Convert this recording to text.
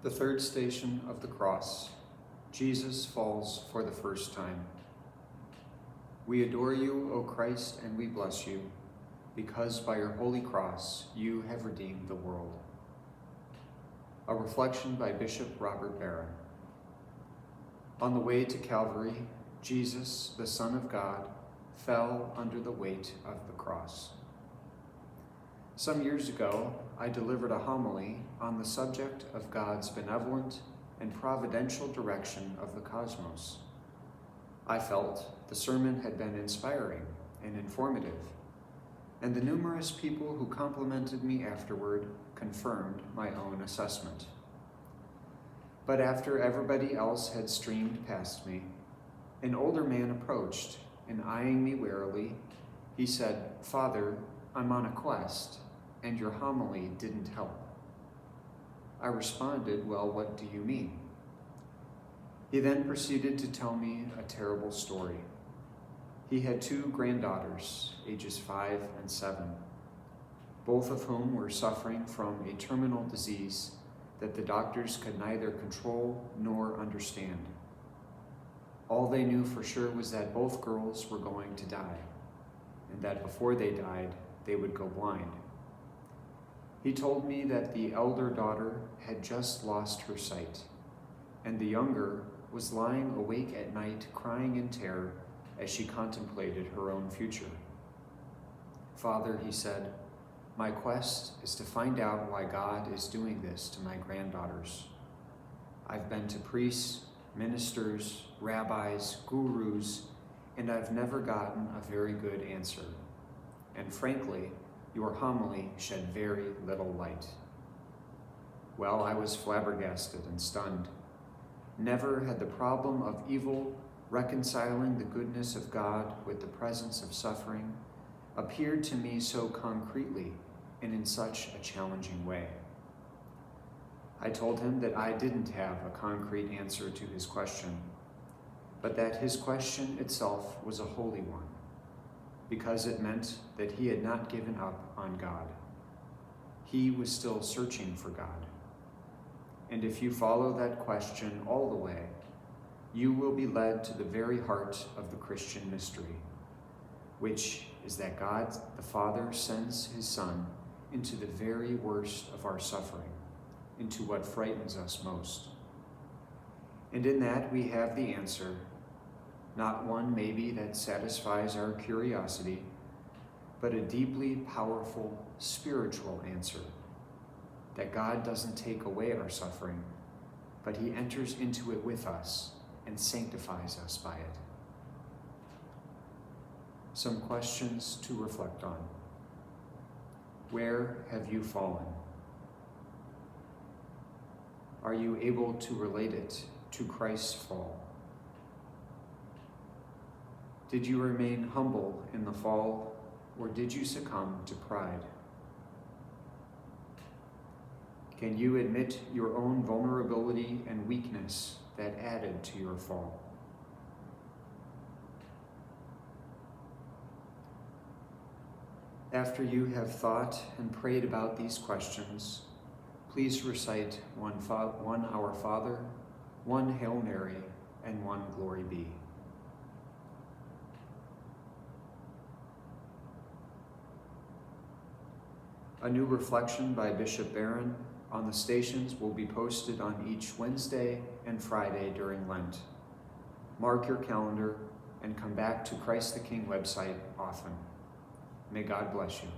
The third station of the cross, Jesus falls for the first time. We adore you, O Christ, and we bless you, because by your holy cross you have redeemed the world. A reflection by Bishop Robert Barron. On the way to Calvary, Jesus, the Son of God, fell under the weight of the cross. Some years ago, I delivered a homily on the subject of God's benevolent and providential direction of the cosmos. I felt the sermon had been inspiring and informative, and the numerous people who complimented me afterward confirmed my own assessment. But after everybody else had streamed past me, an older man approached, and eyeing me warily, he said, "Father, I'm on a quest, and your homily didn't help." I responded, "Well, what do you mean?" He then proceeded to tell me a terrible story. He had two granddaughters, ages 5 and 7, both of whom were suffering from a terminal disease that the doctors could neither control nor understand. All they knew for sure was that both girls were going to die, and that before they died, they would go blind. He told me that the elder daughter had just lost her sight, and the younger was lying awake at night crying in terror as she contemplated her own future. "Father," he said, "my quest is to find out why God is doing this to my granddaughters. I've been to priests, ministers, rabbis, gurus, and I've never gotten a very good answer. And frankly, your homily shed very little light." Well, I was flabbergasted and stunned. Never had the problem of evil reconciling the goodness of God with the presence of suffering appeared to me so concretely and in such a challenging way. I told him that I didn't have a concrete answer to his question, but that his question itself was a holy one, because it meant that he had not given up on God. He was still searching for God. And if you follow that question all the way, you will be led to the very heart of the Christian mystery, which is that God the Father sends his Son into the very worst of our suffering, into what frightens us most. And in that we have the answer, not one maybe that satisfies our curiosity, but a deeply powerful spiritual answer, that God doesn't take away our suffering, but he enters into it with us and sanctifies us by it. Some questions to reflect on. Where have you fallen? Are you able to relate it to Christ's fall? Did you remain humble in the fall, or did you succumb to pride? Can you admit your own vulnerability and weakness that added to your fall? After you have thought and prayed about these questions, please recite one Our Father, one Hail Mary, and one Glory Be. A new reflection by Bishop Barron on the stations will be posted on each Wednesday and Friday during Lent. Mark your calendar and come back to Christ the King website often. May God bless you.